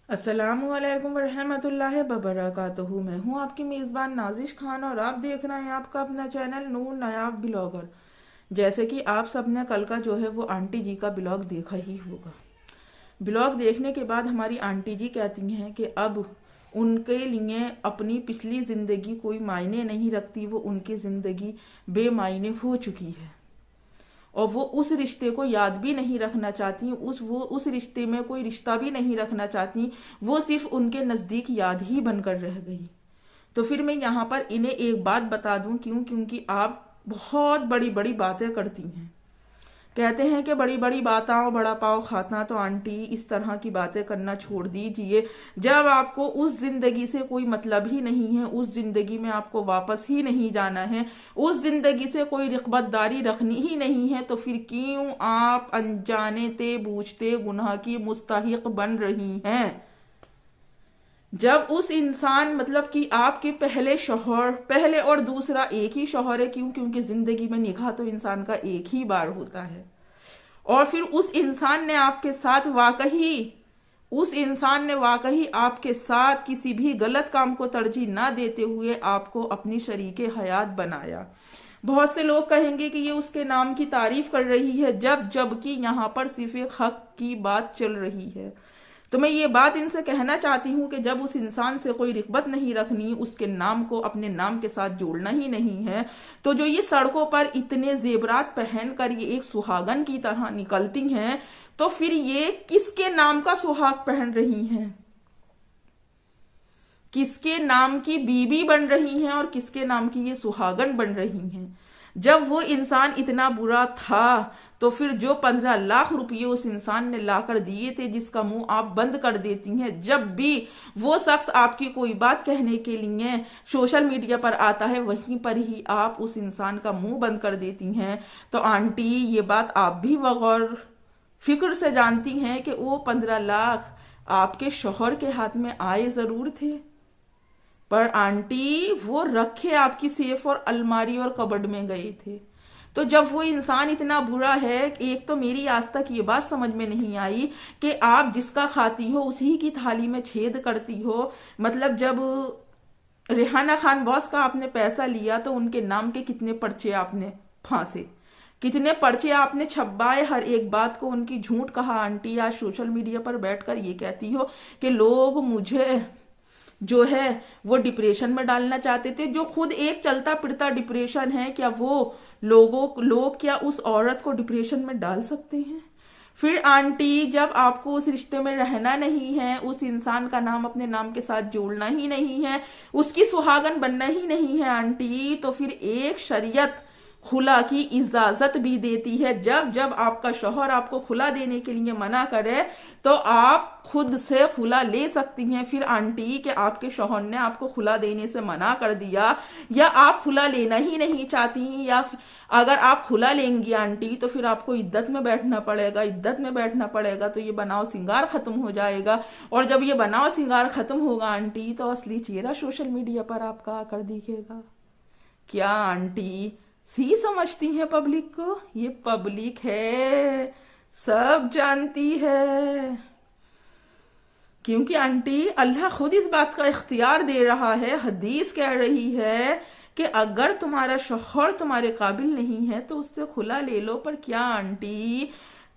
अस्सलामुअलैकुम वरहमतुल्लाहि वबरकातुहू। मैं हूँ आपकी मेज़बान नाजिश खान और आप देख रहे हैं आपका अपना चैनल नूर नायाब ब्लॉगर। जैसे कि आप सबने कल का जो है वो आंटी जी का ब्लॉग देखा ही होगा। ब्लॉग देखने के बाद हमारी आंटी जी कहती हैं कि अब उनके लिए अपनी पिछली ज़िंदगी कोई मायने नहीं रखती, वो उनकी ज़िंदगी बेमायने हो चुकी है और वो उस रिश्ते को याद भी नहीं रखना चाहती। वो उस रिश्ते में कोई रिश्ता भी नहीं रखना चाहती। वो सिर्फ उनके नज़दीक याद ही बनकर रह गई। तो फिर मैं यहाँ पर इन्हें एक बात बता दूं, क्योंकि आप बहुत बड़ी बड़ी बातें करती हैं। कहते हैं कि बड़ी बड़ी बातें बड़ा पाव खाता। तो आंटी इस तरह की बातें करना छोड़ दीजिए। जब आपको उस जिंदगी से कोई मतलब ही नहीं है, उस जिंदगी में आपको वापस ही नहीं जाना है, उस जिंदगी से कोई रिक़बतदारी रखनी ही नहीं है, तो फिर क्यों आप अनजाने ते बूझते गुनाह की मुस्तहिक बन रही हैं। जब उस इंसान मतलब कि आपके पहले शौहर, पहले और दूसरा एक ही शौहर है, क्योंकि जिंदगी में निकाह तो इंसान का एक ही बार होता है। और फिर उस इंसान ने वाकई आपके साथ किसी भी गलत काम को तरजीह ना देते हुए आपको अपनी शरीके हयात बनाया। बहुत से लोग कहेंगे कि ये उसके नाम की तारीफ कर रही है, जबकि यहाँ पर सिर्फ एक हक की बात चल रही है। तो मैं ये बात इनसे कहना चाहती हूँ कि जब उस इंसान से कोई रिश्वत नहीं रखनी, उसके नाम को अपने नाम के साथ जोड़ना ही नहीं है, तो जो ये सड़कों पर इतने जेवरात पहनकर ये एक सुहागन की तरह निकलती हैं, तो फिर ये किसके नाम का सुहाग पहन रही हैं, किसके नाम की बीबी बन रही हैं और किसके नाम की ये सुहागन बन रही हैं। जब वो इंसान इतना बुरा था तो फिर जो 15 लाख रुपये उस इंसान ने लाकर दिए थे, जिसका मुंह आप बंद कर देती हैं, जब भी वो शख्स आपकी कोई बात कहने के लिए सोशल मीडिया पर आता है, वहीं पर ही आप उस इंसान का मुंह बंद कर देती हैं। तो आंटी ये बात आप भी बगौर फिक्र से जानती हैं कि वो 15 लाख आपके शौहर के हाथ में आए जरूर थे, पर आंटी वो रखे आपकी सेफ और अलमारी और कबर्ड में गए थे। तो जब वो इंसान इतना बुरा है, एक तो मेरी आज तक ये बात समझ में नहीं आई कि आप जिसका खाती हो उसी की थाली में छेद करती हो। मतलब जब रेहाना खान बॉस का आपने पैसा लिया तो उनके नाम के कितने पर्चे आपने फांसे, कितने पर्चे आपने छपवाए, हर एक बात को उनकी झूठ कहा। आंटी आज सोशल मीडिया पर बैठकर ये कहती हो कि लोग मुझे जो है वो डिप्रेशन में डालना चाहते थे, जो खुद एक चलता फिरता डिप्रेशन है। क्या वो लोग क्या उस औरत को डिप्रेशन में डाल सकते हैं। फिर आंटी जब आपको उस रिश्ते में रहना नहीं है, उस इंसान का नाम अपने नाम के साथ जोड़ना ही नहीं है, उसकी सुहागन बनना ही नहीं है आंटी, तो फिर एक शरीयत खुला की इजाजत भी देती है। जब जब आपका शौहर आपको खुला देने के लिए मना करे तो आप खुद से खुला ले सकती हैं। फिर आंटी कि आपके शौहर ने आपको खुला देने से मना कर दिया, या आप खुला लेना ही नहीं चाहती, या अगर आप खुला लेंगी आंटी तो फिर आपको इद्दत में बैठना पड़ेगा। इद्दत में बैठना पड़ेगा तो ये बनाव सिंगार खत्म हो जाएगा, और जब ये बनाव सिंगार खत्म होगा आंटी तो असली चेहरा सोशल मीडिया पर आपका आकर दिखेगा। क्या आंटी सी समझती हैं पब्लिक को? ये पब्लिक है, सब जानती है। क्योंकि आंटी अल्लाह खुद इस बात का इख्तियार दे रहा है। हदीस कह रही है कि अगर तुम्हारा शौहर तुम्हारे काबिल नहीं है तो उससे खुला ले लो। पर क्या आंटी,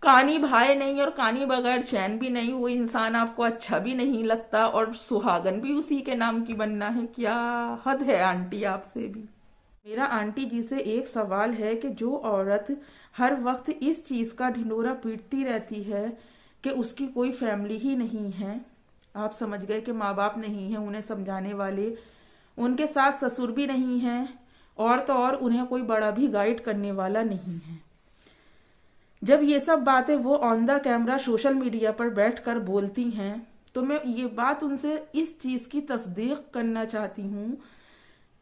कानी भाई नहीं और कानी बगैर चैन भी नहीं, वो इंसान आपको अच्छा भी नहीं लगता और सुहागन भी उसी के नाम की बनना है। क्या हद है आंटी आपसे भी। मेरा आंटी जी से एक सवाल है कि जो औरत हर वक्त इस चीज का ढिंढोरा पीटती रहती है कि उसकी कोई फैमिली ही नहीं है, आप समझ गए कि माँ बाप नहीं है उन्हें समझाने वाले, उनके सास ससुर भी नहीं है, और तो और उन्हें कोई बड़ा भी गाइड करने वाला नहीं है। जब ये सब बातें वो on the camera social media पर बैठकर बोलती हैं, तो मैं ये बात उनसे इस चीज की तस्दीक करना चाहती हूँ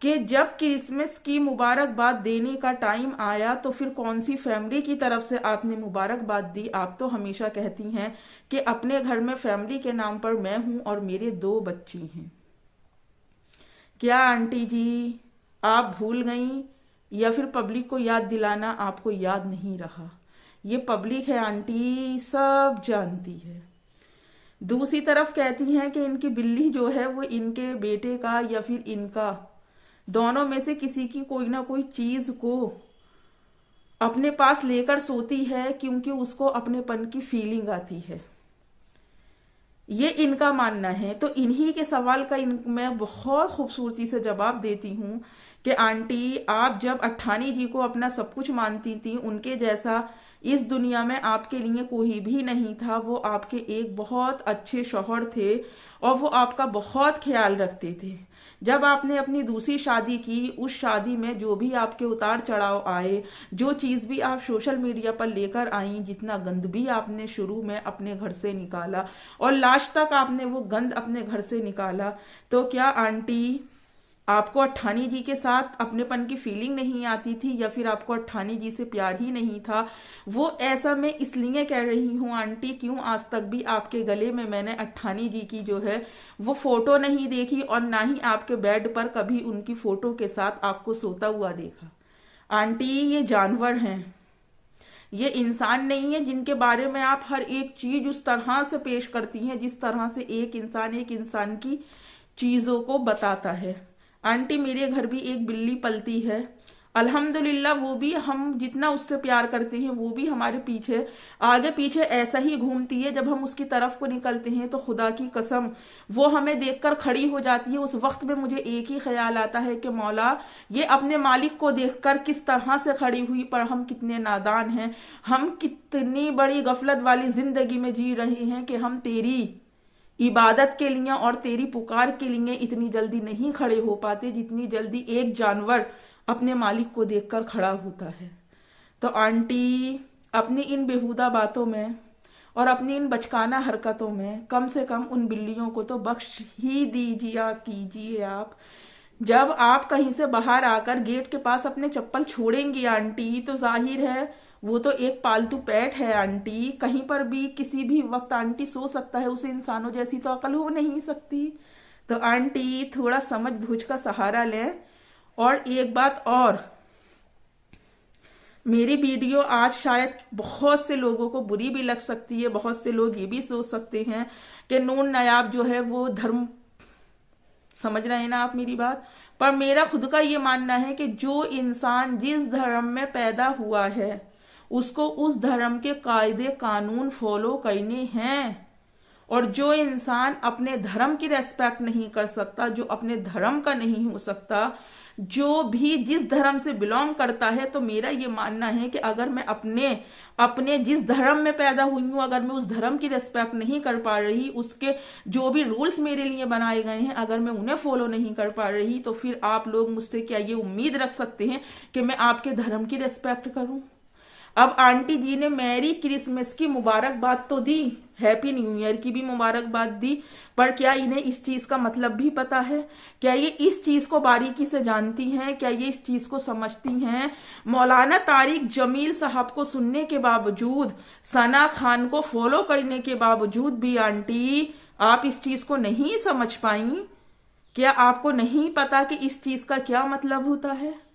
कि जब क्रिसमस की मुबारकबाद देने का टाइम आया तो फिर कौन सी फैमिली की तरफ से आपने मुबारकबाद दी। आप तो हमेशा कहती हैं कि अपने घर में फैमिली के नाम पर मैं हूं और मेरे 2 बच्ची हैं। क्या आंटी जी आप भूल गई, या फिर पब्लिक को याद दिलाना आपको याद नहीं रहा? ये पब्लिक है आंटी, सब जानती है। दूसरी तरफ कहती हैं कि इनकी बिल्ली जो है वो इनके बेटे का या फिर इनका, दोनों में से किसी की कोई ना कोई चीज को अपने पास लेकर सोती है क्योंकि उसको अपनेपन की फीलिंग आती है। ये इनका मानना है। तो इन्हीं के सवाल का मैं बहुत खूबसूरती से जवाब देती हूँ कि आंटी, आप जब अट्ठानी जी को अपना सब कुछ मानती थी, उनके जैसा इस दुनिया में आपके लिए कोई भी नहीं था। वो आपके एक बहुत अच्छे शौहर थे और वो आपका बहुत ख्याल रखते थे। जब आपने अपनी दूसरी शादी की, उस शादी में जो भी आपके उतार चढ़ाव आए, जो चीज भी आप सोशल मीडिया पर लेकर आई, जितना गंद भी आपने शुरू में अपने घर से निकाला और लास्ट तक आपने वो गंद अपने घर से निकाला, तो क्या आंटी आपको अट्ठानी जी के साथ अपनेपन की फीलिंग नहीं आती थी या फिर आपको अट्ठानी जी से प्यार ही नहीं था? वो ऐसा मैं इसलिए कह रही हूँ आंटी, क्यों आज तक भी आपके गले में मैंने अट्ठानी जी की जो है वो फोटो नहीं देखी और ना ही आपके बेड पर कभी उनकी फोटो के साथ आपको सोता हुआ देखा। आंटी, ये जानवर हैं, ये इंसान नहीं है जिनके बारे में आप हर एक चीज उस तरह से पेश करती हैं जिस तरह से एक इंसान की चीजों को बताता है। आंटी, मेरे घर भी एक बिल्ली पलती है, अल्हम्दुलिल्लाह। वो भी हम जितना उससे प्यार करते हैं वो भी हमारे पीछे आगे पीछे ऐसा ही घूमती है। जब हम उसकी तरफ को निकलते हैं तो खुदा की कसम वो हमें देखकर खड़ी हो जाती है। उस वक्त में मुझे एक ही ख्याल आता है कि मौला, ये अपने मालिक को देखकर किस तरह से खड़ी हुई, पर हम कितने नादान हैं, हम कितनी बड़ी गफलत वाली जिंदगी में जी रहे हैं कि हम तेरी इबादत के लिए और तेरी पुकार के लिए इतनी जल्दी नहीं खड़े हो पाते जितनी जल्दी एक जानवर अपने मालिक को देखकर खड़ा होता है। तो आंटी, अपनी इन बेहुदा बातों में और अपनी इन बचकाना हरकतों में कम से कम उन बिल्लियों को तो बख्श ही दीजिए कीजिए आप। जब आप कहीं से बाहर आकर गेट के पास अपने चप्पल छोड़ेंगी आंटी, तो जाहिर है वो तो एक पालतू पेट है आंटी, कहीं पर भी किसी भी वक्त आंटी सो सकता है, उसे इंसानों जैसी तो अकल हो नहीं सकती। तो आंटी, थोड़ा समझ बूझ का सहारा लें। और एक बात और, मेरी वीडियो आज शायद बहुत से लोगों को बुरी भी लग सकती है, बहुत से लोग ये भी सोच सकते हैं कि नून नायाब जो है वो धर्म, समझ रहे हैं ना आप मेरी बात? पर मेरा खुद का ये मानना है कि जो इंसान जिस धर्म में पैदा हुआ है उसको उस धर्म के कायदे कानून फॉलो करने हैं। और जो इंसान अपने धर्म की रेस्पेक्ट नहीं कर सकता, जो अपने धर्म का नहीं हो सकता, जो भी जिस धर्म से बिलोंग करता है, तो मेरा ये मानना है कि अगर मैं अपने जिस धर्म में पैदा हुई हूं, अगर मैं उस धर्म की रेस्पेक्ट नहीं कर पा रही, उसके जो भी रूल्स मेरे लिए बनाए गए हैं अगर मैं उन्हें फॉलो नहीं कर पा रही, तो फिर आप लोग मुझसे क्या ये उम्मीद रख सकते हैं कि मैं आपके धर्म की रेस्पेक्ट करूं? अब आंटी जी ने मैरी क्रिसमस की मुबारकबाद तो दी, हैप्पी न्यू ईयर की भी मुबारकबाद दी, पर क्या इन्हें इस चीज का मतलब भी पता है? क्या ये इस चीज को बारीकी से जानती हैं? क्या ये इस चीज को समझती हैं? मौलाना तारिक जमील साहब को सुनने के बावजूद, सना खान को फॉलो करने के बावजूद भी आंटी आप इस चीज को नहीं समझ पाई? क्या आपको नहीं पता कि इस चीज का क्या मतलब होता है?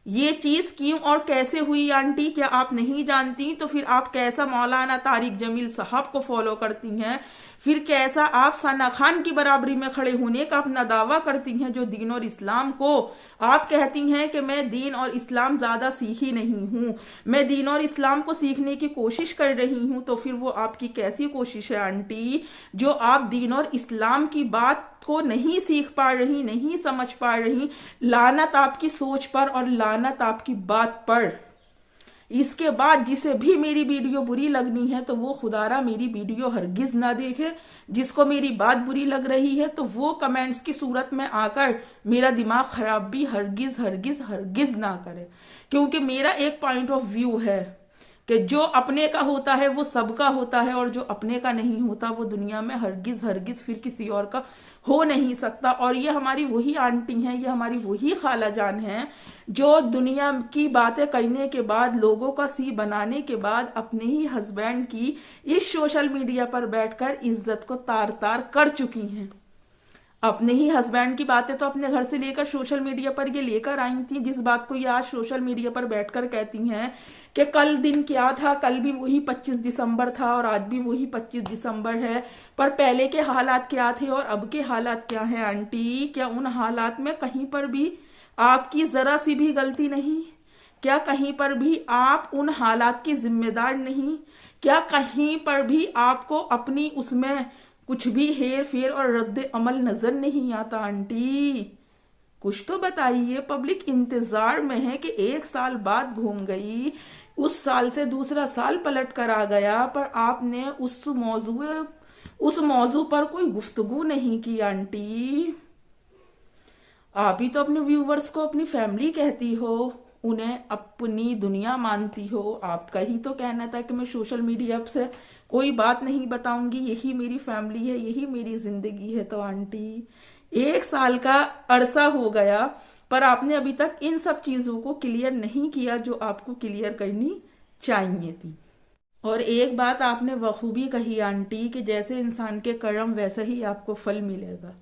ये चीज क्यों और कैसे हुई आंटी? क्या आप नहीं जानती? तो फिर आप कैसा मौलाना तारिक जमील साहब को फॉलो करती हैं? फिर कैसा आप सना खान की बराबरी में खड़े होने का अपना दावा करती हैं, जो दीन और इस्लाम को आप कहती हैं कि मैं दीन और इस्लाम ज्यादा सीखी नहीं हूं, मैं दीन और इस्लाम को सीखने की कोशिश कर रही हूं? तो फिर वो आपकी कैसी कोशिश है आंटी, जो आप दीन और इस्लाम की बात को नहीं सीख पा रही, नहीं समझ पा रही? लानत आपकी सोच पर और लानत आपकी बात पर। इसके बाद जिसे भी मेरी वीडियो बुरी लगनी है तो वो खुदारा मेरी वीडियो हरगिज ना देखे। जिसको मेरी बात बुरी लग रही है तो वो कमेंट्स की सूरत में आकर मेरा दिमाग खराब भी हरगिज हरगिज हरगिज ना करे, क्योंकि मेरा एक पॉइंट ऑफ व्यू है कि जो अपने का होता है वो सबका होता है, और जो अपने का नहीं होता वो दुनिया में हरगिज हरगिज फिर किसी और का हो नहीं सकता। और ये हमारी वही आंटी हैं, ये हमारी वही खाला जान हैं जो दुनिया की बातें करने के बाद, लोगों का सी बनाने के बाद अपने ही हस्बैंड की इस सोशल मीडिया पर बैठकर इज्जत को तार तार कर चुकी हैं। अपने ही हस्बैंड की बातें तो अपने घर से लेकर सोशल मीडिया पर ये लेकर आई थी, जिस बात को ये आज सोशल मीडिया पर बैठकर कहती हैं कि कल दिन क्या था, कल भी वही 25 दिसंबर था और आज भी वही 25 दिसंबर है। पर पहले के हालात क्या थे और अब के हालात क्या हैं आंटी? क्या उन हालात में कहीं पर भी आपकी जरा सी भी गलती नहीं? क्या कहीं पर भी आप उन हालात के जिम्मेदार नहीं? क्या कहीं पर भी आपको अपनी उसमें कुछ भी हेर फेर और रद्द अमल नजर नहीं आता आंटी? कुछ तो बताइए। पब्लिक इंतजार में है कि 1 साल बाद घूम गई, उस साल से दूसरा साल पलट कर आ गया, पर आपने उस मौजू पर कोई गुफ्तगू नहीं की आंटी। आप ही तो अपने व्यूवर्स को अपनी फैमिली कहती हो, उन्हें अपनी दुनिया मानती हो। आपका ही तो कहना था कि मैं सोशल मीडिया से कोई बात नहीं बताऊंगी, यही मेरी फैमिली है, यही मेरी जिंदगी है। तो आंटी 1 साल का अरसा हो गया, पर आपने अभी तक इन सब चीजों को क्लियर नहीं किया जो आपको क्लियर करनी चाहिए थी। और एक बात आपने बखूबी कही आंटी कि जैसे इंसान के कर्म वैसा ही आपको फल मिलेगा।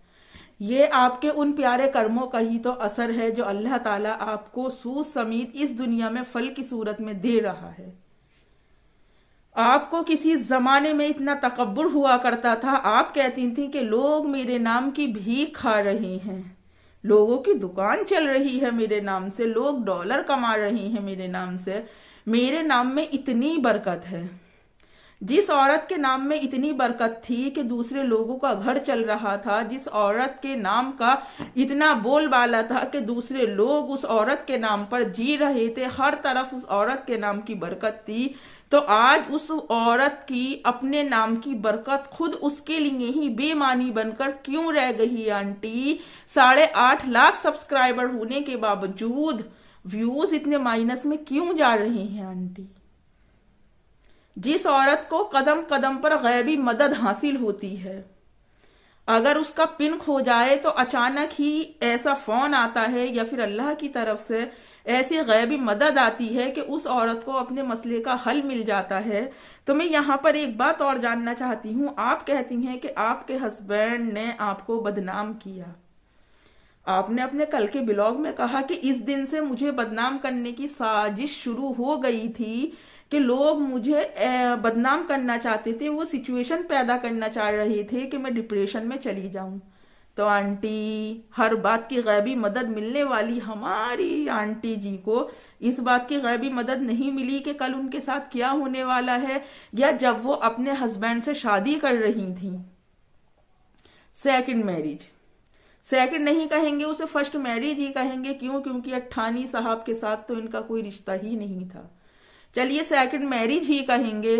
ये आपके उन प्यारे कर्मों का ही तो असर है जो अल्लाह ताला आपको सूद समेत इस दुनिया में फल की सूरत में दे रहा है। आपको किसी जमाने में इतना तकब्बुर हुआ करता था, आप कहती थी कि लोग मेरे नाम की भीख खा रहे हैं, लोगों की दुकान चल रही है मेरे नाम से, लोग डॉलर कमा रहे हैं मेरे नाम से, मेरे नाम में इतनी बरकत है। जिस औरत के नाम में इतनी बरकत थी कि दूसरे लोगों का घर चल रहा था, जिस औरत के नाम का इतना बोलबाला था कि दूसरे लोग उस औरत के नाम पर जी रहे थे, हर तरफ उस औरत के नाम की बरकत थी, तो आज उस औरत की अपने नाम की बरकत खुद उसके लिए ही बेमानी बनकर क्यों रह गई आंटी? 8.5 लाख सब्सक्राइबर होने के बावजूद व्यूज इतने माइनस में क्यों जा रहे हैं आंटी? जिस औरत को कदम कदम पर गैबी मदद हासिल होती है, अगर उसका पिन खो जाए तो अचानक ही ऐसा फोन आता है या फिर अल्लाह की तरफ से ऐसी गैबी मदद आती है कि उस औरत को अपने मसले का हल मिल जाता है। तो मैं यहाँ पर एक बात और जानना चाहती हूँ। आप कहती हैं कि आपके हस्बैंड ने आपको बदनाम किया। आपने अपने कल के ब्लॉग में कहा कि इस दिन से मुझे बदनाम करने की साजिश शुरू हो गई थी, कि लोग मुझे बदनाम करना चाहते थे, वो सिचुएशन पैदा करना चाह रहे थे कि मैं डिप्रेशन में चली जाऊं। तो आंटी, हर बात की गैबी मदद मिलने वाली हमारी आंटी जी को इस बात की गैबी मदद नहीं मिली कि कल उनके साथ क्या होने वाला है, या जब वो अपने हस्बैंड से शादी कर रही थी, सेकंड मैरिज, सेकंड नहीं कहेंगे उसे, फर्स्ट मैरिज ही कहेंगे। क्यों? क्योंकि अट्ठानी साहब के साथ तो इनका कोई रिश्ता ही नहीं था। चलिए सेकंड मैरिज ही कहेंगे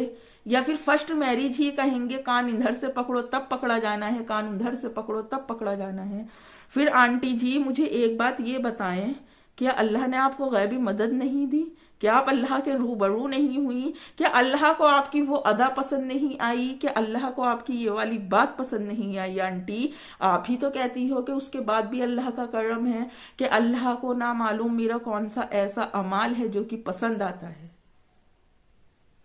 या फिर फर्स्ट मैरिज ही कहेंगे। कान इधर से पकड़ो तब पकड़ा जाना है, कान उधर से पकड़ो तब पकड़ा जाना है। फिर आंटी जी मुझे एक बात ये बताएं, क्या अल्लाह ने आपको गैबी मदद नहीं दी? क्या आप अल्लाह के रूबरू नहीं हुई? क्या अल्लाह को आपकी वो अदा पसंद नहीं आई? क्या अल्लाह को आपकी ये वाली बात पसंद नहीं आई? आंटी, आप ही तो कहती हो कि उसके बाद भी अल्लाह का करम है, कि अल्लाह को ना मालूम मेरा कौन सा ऐसा अमाल है जो कि पसंद आता है।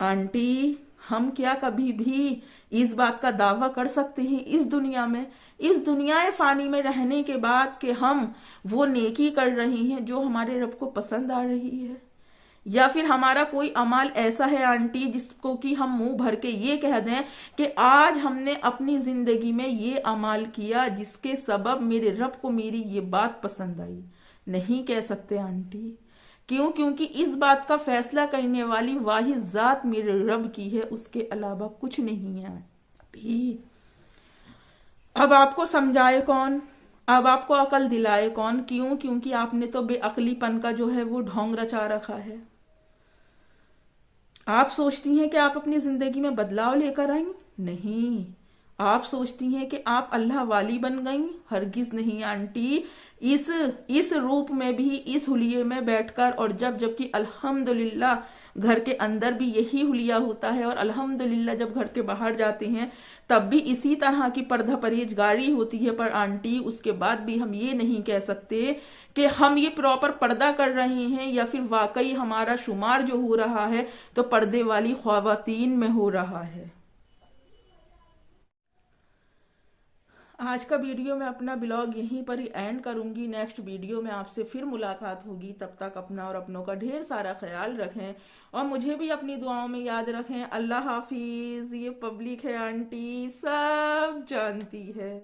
आंटी, हम क्या कभी भी इस बात का दावा कर सकते हैं इस दुनिया में, इस दुनिया फानी में रहने के बाद, कि हम वो नेकी कर रही हैं जो हमारे रब को पसंद आ रही है? या फिर हमारा कोई अमाल ऐसा है आंटी जिसको कि हम मुंह भर के ये कह दें कि आज हमने अपनी जिंदगी में ये अमाल किया जिसके सबब मेरे रब को मेरी ये बात पसंद आई? नहीं कह सकते आंटी। क्यों? क्योंकि इस बात का फैसला करने वाली वाहिद जात मेरे रब की है, उसके अलावा कुछ नहीं है आंटी। अब आपको समझाए कौन? अब आपको अकल दिलाए कौन? क्यों? क्योंकि आपने तो बेअकलीपन का जो है वो ढोंग रचा रखा है। आप सोचती हैं कि आप अपनी जिंदगी में बदलाव लेकर आई? नहीं। आप सोचती हैं कि आप अल्लाह वाली बन गई? हरगिज नहीं आंटी। इस रूप में भी, इस हुलिये में बैठकर, और जबकि अल्हम्दुलिल्लाह घर के अंदर भी यही हुलिया होता है, और अल्हम्दुलिल्लाह जब घर के बाहर जाते हैं तब भी इसी तरह की पर्दा परहेजगारी होती है। पर आंटी, उसके बाद भी हम ये नहीं कह सकते कि हम ये प्रॉपर पर्दा कर रहे हैं, या फिर वाकई हमारा शुमार जो हो रहा है तो पर्दे वाली ख्वातीन में हो रहा है। आज का वीडियो मैं अपना ब्लॉग यहीं पर ही एंड करूंगी। नेक्स्ट वीडियो में आपसे फिर मुलाकात होगी। तब तक अपना और अपनों का ढेर सारा ख्याल रखें और मुझे भी अपनी दुआओं में याद रखें। अल्लाह हाफिज। ये पब्लिक है आंटी, सब जानती है।